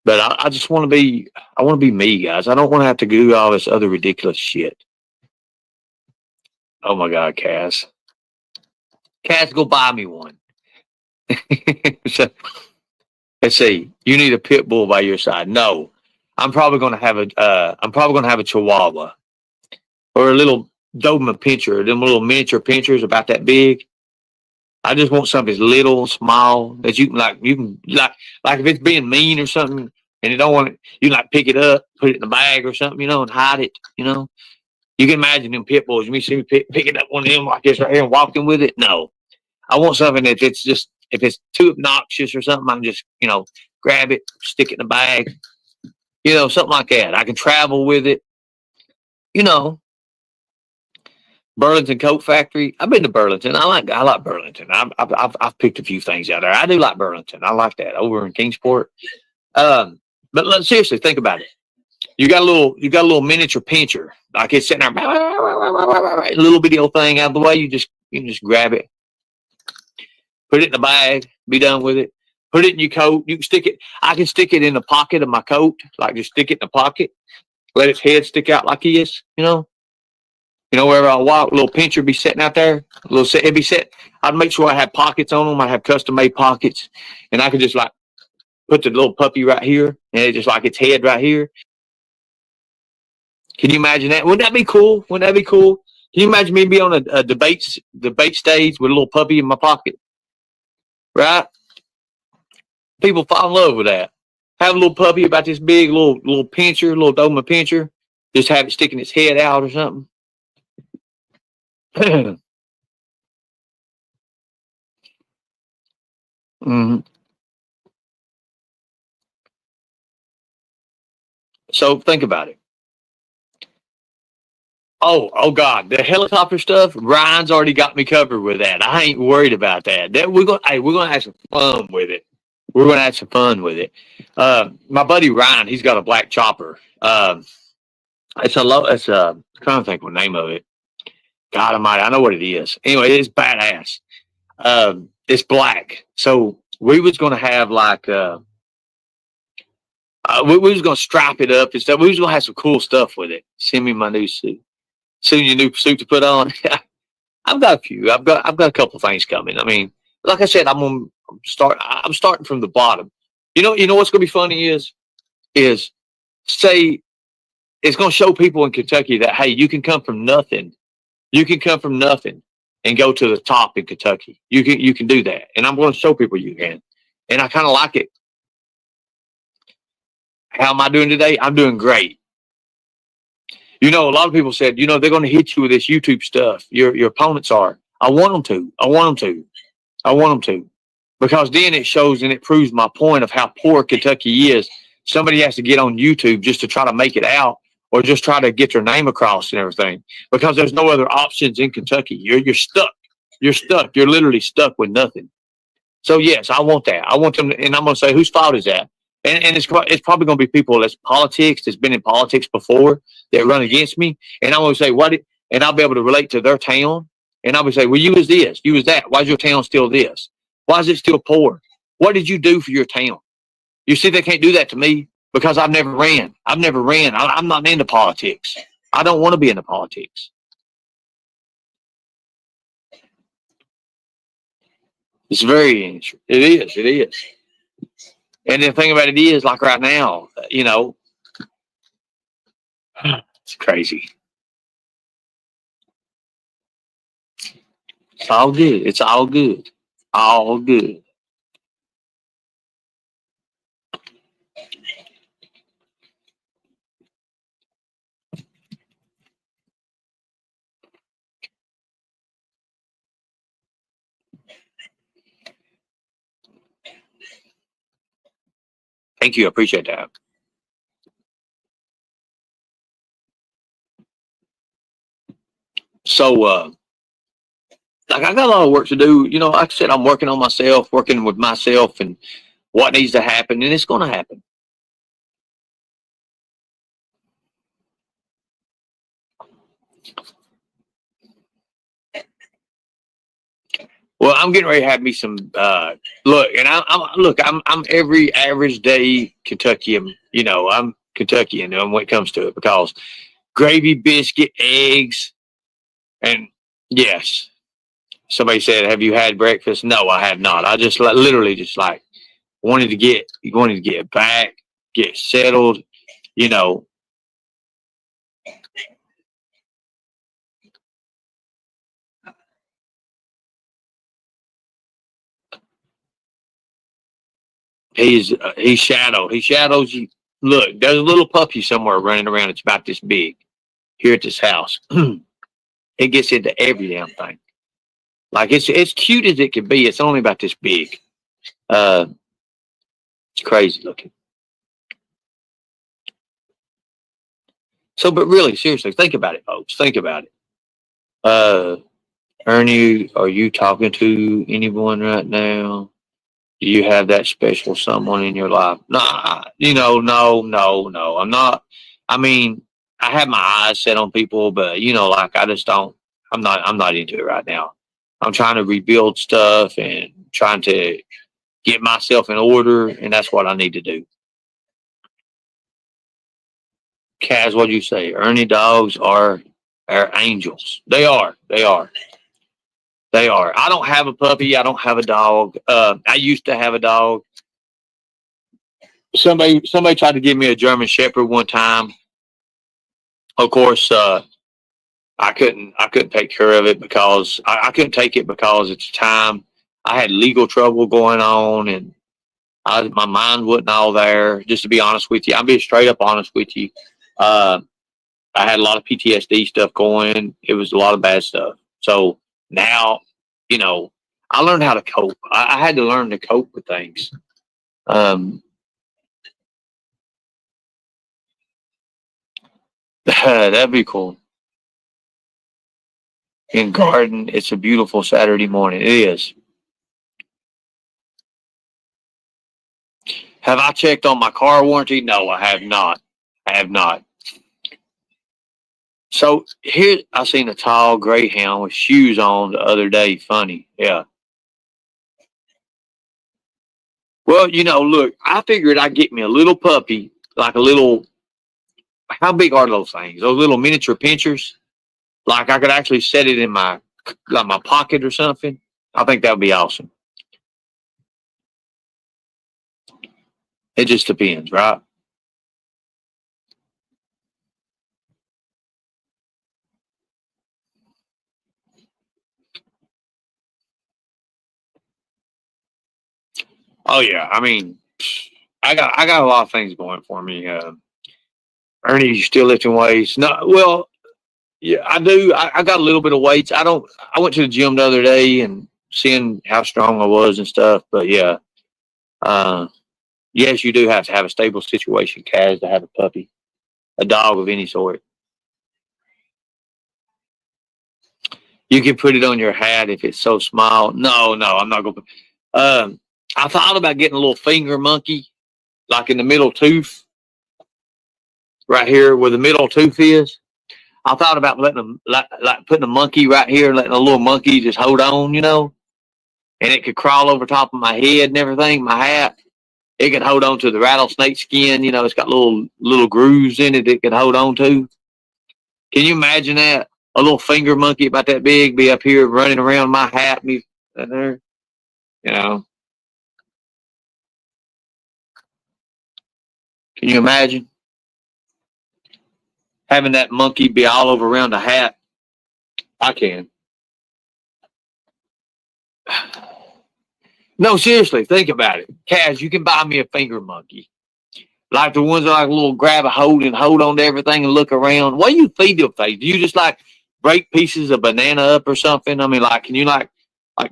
but I just want to be. I want to be me, guys. I don't want to have to do all this other ridiculous shit. Oh my God, Cass. Cass, go buy me one. So, let's see. You need a pit bull by your side. No, I'm probably going to have a. I'm probably going to have a Chihuahua or a little Doberman Pinscher. Them little miniature pinchers about that big. I just want something that's little, small that you can like. You can like if it's being mean or something, and you don't want it. You can like pick it up, put it in a bag or something, and hide it. You can imagine them pit bulls. You see me picking up one of them like this right here and walking with it. No, I want something that if it's too obnoxious or something, I can just, grab it, stick it in a bag, something like that. I can travel with it. Burlington Coat Factory. I've been to Burlington. I like Burlington. I've picked a few things out there. I do like Burlington. I like that over in Kingsport. But seriously, think about it. You got a little miniature pincher, like it's sitting there, a little bitty old thing out of the way. You can just grab it, put it in the bag, be done with it. Put it in your coat. You can stick it. I can stick it in the pocket of my coat, like just stick it in the pocket. Let its head stick out like this, wherever I walk, a little pincher be sitting out there. It'd be set. I'd make sure I have pockets on them. I have custom made pockets, and I could just like put the little puppy right here, and it just like its head right here. Can you imagine that? Wouldn't that be cool? Wouldn't that be cool? Can you imagine me be on a debate stage with a little puppy in my pocket? Right? People fall in love with that. Have a little puppy about this big, little pincher, little Doberman pincher. Just have it sticking its head out or something. Mm-hmm. So think about it. Oh God, the helicopter stuff. Ryan's already got me covered with that. I ain't worried about that. We're gonna have some fun with it. We're gonna have some fun with it. My buddy Ryan, he's got a black chopper. I'm trying to think what the name of it. God Almighty, I know what it is. Anyway, it's badass. It's black. So we was gonna have like we was gonna strap it up and stuff. We was gonna have some cool stuff with it. Send me my new suit. Send your new suit to put on. I've got a few. I've got a couple of things coming. I mean, like I said, I'm starting from the bottom. You know what's gonna be funny is say it's gonna show people in Kentucky that hey, you can come from nothing. You can come from nothing and go to the top in Kentucky. You can do that. And I'm gonna show people you can. And I kinda like it. How am I doing today? I'm doing great. A lot of people said, they're going to hit you with this YouTube stuff. Your opponents are. I want them to. because then it shows and it proves my point of how poor Kentucky is. Somebody has to get on YouTube just to try to make it out or just try to get their name across and everything because there's no other options in Kentucky. You're stuck. You're stuck. You're literally stuck with nothing. So yes, I want that. I want them, and I'm going to say, whose fault is that? And it's probably going to be people that's politics, that's been in politics before, that run against me. And I'm going to say, and I'll be able to relate to their town. And I'll be say, well, you was this, you was that. Why is your town still this? Why is it still poor? What did you do for your town? You see, they can't do that to me because I've never ran. I'm not into politics. I don't want to be into politics. It's very interesting. It is. It is. And the thing about it is, like right now, it's crazy. It's all good. It's all good. All good. Thank you. I appreciate that. So, like I got a lot of work to do. Like I said, I'm working on myself, working with myself and what needs to happen, and it's going to happen. Well, I'm getting ready to have me some look, and I'm every average day Kentuckian. I'm Kentuckian when it comes to it because gravy, biscuit, eggs, and yes. Somebody said, "Have you had breakfast?" No, I have not. I just literally just wanted to get back, get settled. He shadows you. Look, there's a little puppy somewhere running around. It's about this big here at this house. It gets into every damn thing. Like it's cute as it can be. It's only about this big. It's crazy looking. So, but really, seriously, think about it, folks. Think about it. Ernie, are you talking to anyone right now? Do you have that special someone in your life? Nah, no. I'm not. I mean, I have my eyes set on people, but like I just don't. I'm not into it right now. I'm trying to rebuild stuff and trying to get myself in order, and that's what I need to do. Kaz, what'd you say? Ernie dogs are angels. They are. They are. They are. I don't have a puppy. I don't have a dog. I used to have a dog. Somebody tried to give me a German Shepherd one time. Of course, I couldn't take care of it because I couldn't take it because at the time I had legal trouble going on and my mind wasn't all there. Just to be honest with you, I'm being straight up honest with you. I had a lot of PTSD stuff going. It was a lot of bad stuff. So now, I learned how to cope. I had to learn to cope with things. That'd be cool. In Garden, it's a beautiful Saturday morning. It is. Have I checked on my car warranty? No, I have not. I have not. So here, I seen a tall greyhound with shoes on the other day. Funny, yeah. Well, look, I figured I'd get me a little puppy, like a little. How big are those things? Those little miniature pinchers. Like I could actually set it in my pocket or something. I think that would be awesome. It just depends, right? Oh yeah, I mean, I got a lot of things going for me. Ernie, you still lifting weights? No, well, yeah, I do. I got a little bit of weights. I don't. I went to the gym the other day and seeing how strong I was and stuff. But yeah, yes, you do have to have a stable situation, Kaz, to have a puppy, a dog of any sort. You can put it on your hat if it's so small. No, I'm not going to. I thought about getting a little finger monkey, like in the middle tooth, right here where the middle tooth is. I thought about letting them, like putting a monkey right here and letting a little monkey just hold on, and it could crawl over top of my head and everything, my hat. It could hold on to the rattlesnake skin. It's got little grooves in it could hold on to. Can you imagine that? A little finger monkey about that big be up here running around my hat and there, Can you imagine having that monkey be all over around the hat? I can. No, seriously, think about it. Kaz, you can buy me a finger monkey. Like the ones that like a little grab a hold and hold on to everything and look around. What do you feed them things? Do you just like break pieces of banana up or something? I mean, like, can you like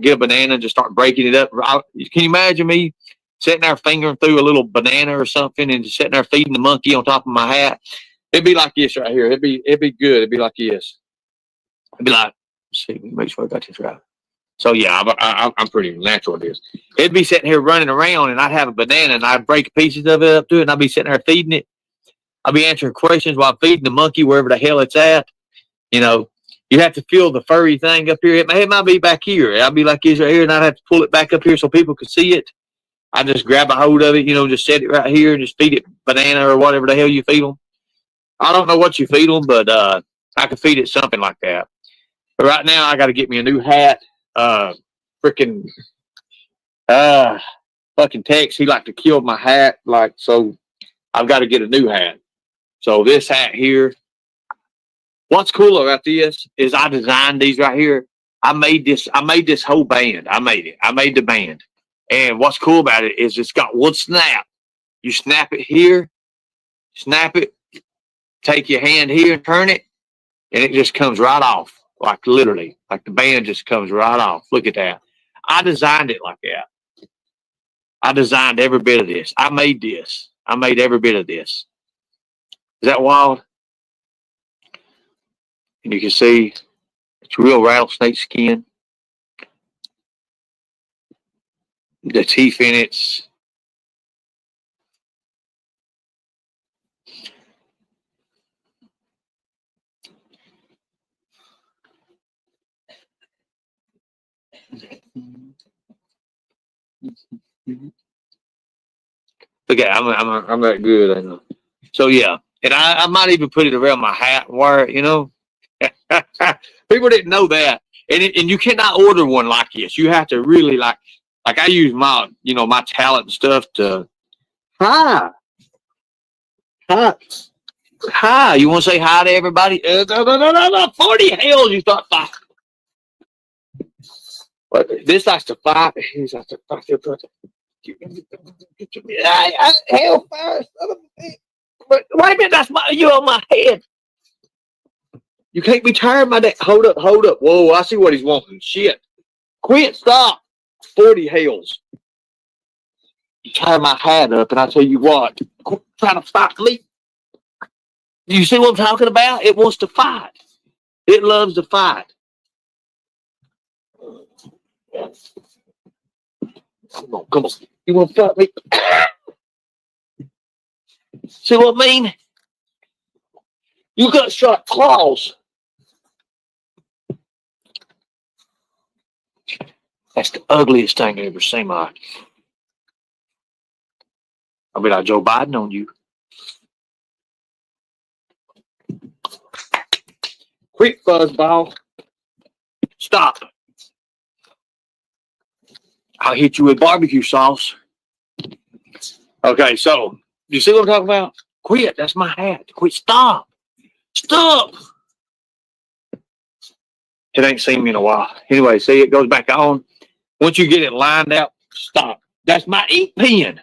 get a banana and just start breaking it up? Can you imagine me sitting there fingering through a little banana or something and just sitting there feeding the monkey on top of my hat? It'd be like this right here. It'd be good. It'd be like this. It'd be like, let's see, make sure I got this right. So yeah, I'm pretty natural at this. It'd be sitting here running around, and I'd have a banana, and I'd break pieces of it up to it, and I'd be sitting there feeding it. I'd be answering questions while feeding the monkey wherever the hell it's at. You have to feel the furry thing up here. It might be back here. I'd be like this right here, and I'd have to pull it back up here so people could see it. I'd just grab a hold of it, just set it right here and just feed it banana or whatever the hell you feed them. I don't know what you feed them, but I could feed it something like that. But right now, I got to get me a new hat. Fucking Tex, he like to kill my hat, so I've got to get a new hat. So this hat here, what's cool about this is I designed these right here. I made this whole band. I made the band. And what's cool about it is it's got one snap. You snap it here, snap it, take your hand here and turn it, and it just comes right off. Like literally, like the band just comes right off. Look at that. I designed it like that. I designed every bit of this. I made this. I made every bit of this. Is that wild? And you can see it's real rattlesnake skin. The teeth in it's okay. I'm that good. I know. So yeah, and I might even put it around my hat and wear it. People didn't know that, and you cannot order one like this. You have to really like I use my my talent and stuff to hi. You want to say hi to everybody? No. 40 hells you start fighting. But this likes to fight. He's like to fight. Hellfire. But wait a minute, that's you on my head. You can't be tired, my dad. Hold up. Whoa, I see what he's wanting. Shit. Quit, stop. 40 hells. You tie my hat up, and I tell you what, quit trying to fight me. You see what I'm talking about? It wants to fight. It loves to fight. Come on. You want to fight me? See what I mean? You got sharp claws. That's the ugliest thing I ever seen. I'll be like Joe Biden on you. Quick, fuzzball. Stop. I'll hit you with barbecue sauce. Okay, so you see what I'm talking about? Quit. That's my hat. Quit. Stop. It ain't seen me in a while. Anyway, see, it goes back on. Once you get it lined out, stop. That's my ink pen.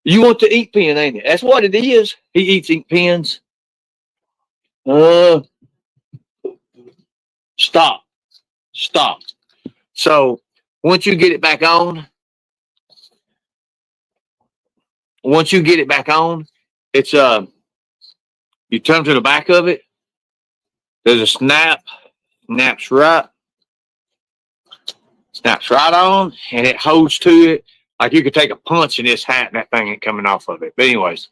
You want the ink pen, ain't it? That's what it is. He eats ink pens. Stop. Stop. So once you get it back on, it's you turn to the back of it. There's a snap, snaps right on, and it holds to it. Like you could take a punch in this hat and that thing ain't coming off of it. But anyways,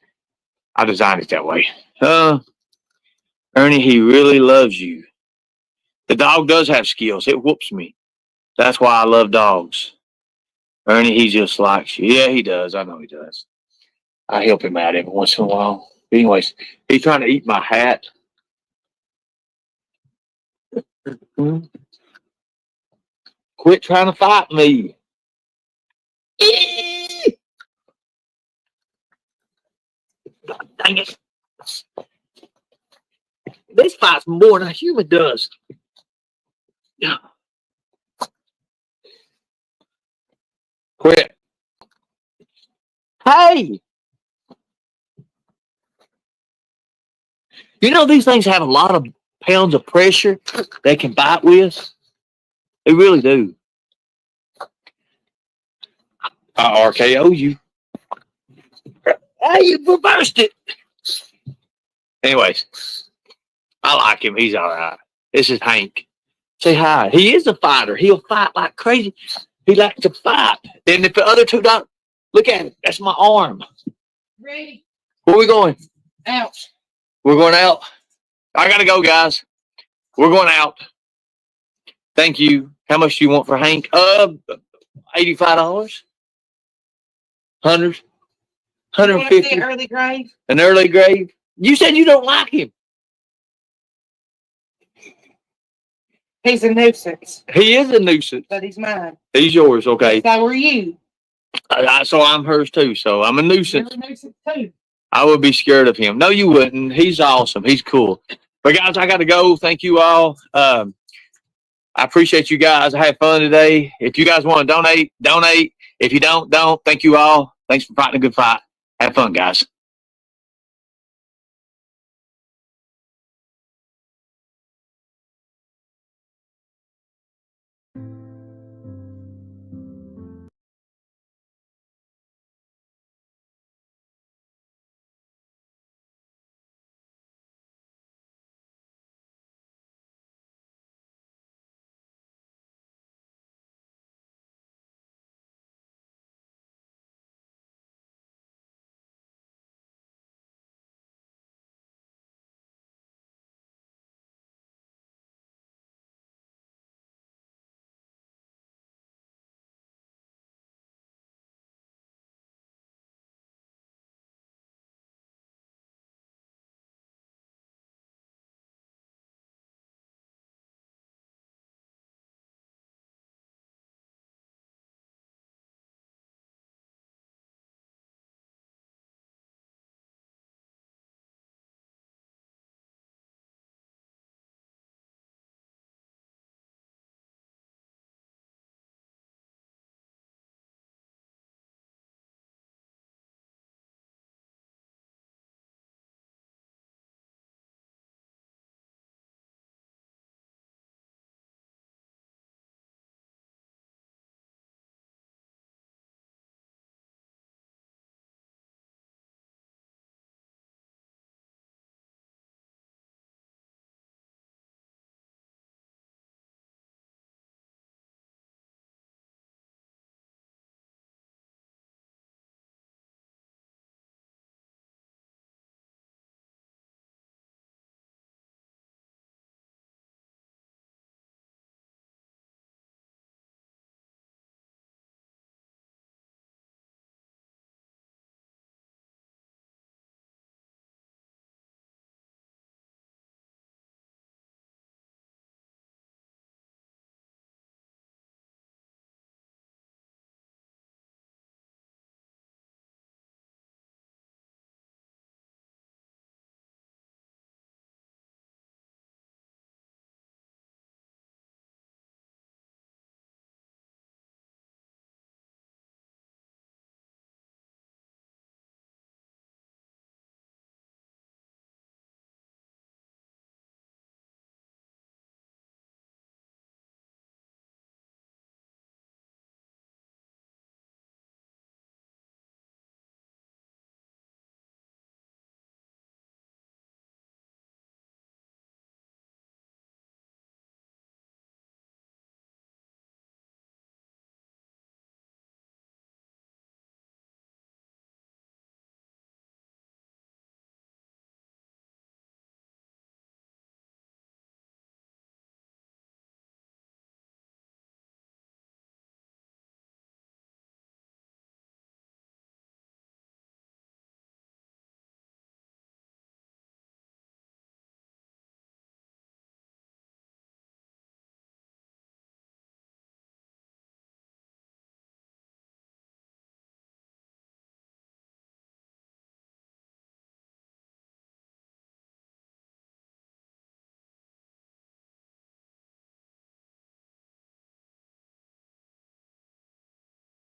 I designed it that way. Ernie, he really loves you. The dog does have skills. It whoops me. That's why I love dogs. Ernie, he just likes you. Yeah, he does. I know he does. I help him out every once in a while. But anyways, he's trying to eat my hat. Quit trying to fight me. God dang it. This fights more than a human does. Quit. Hey! You know, these things have a lot of pounds of pressure they can bite with. They really do. I RKO you. Hey, you reversed it. Anyways, I like him. He's all right. This is Hank. Say hi. He is a fighter. He'll fight like crazy. He likes to fight. And if the other two don't, look at it. That's my arm.
Ready?
Where are we going?
Out.
We're going out. I gotta go, guys. We're going out. Thank you. How much do you want for Hank? $85. 100.
You wanna see
150.
an early grave?
An early grave. You said you don't like him.
He's a nuisance,
He is a nuisance.
but he's mine.
He's yours, okay.
So are you.
So I'm hers too. So I'm a
You're
nuisance.
a nuisance too.
I would be scared of him. No, you wouldn't. He's awesome. He's cool. But guys, I got to go. Thank you all. I appreciate you guys. I had fun today. If you guys want to donate. If you don't. Thank you all. Thanks for fighting a good fight. Have fun, guys.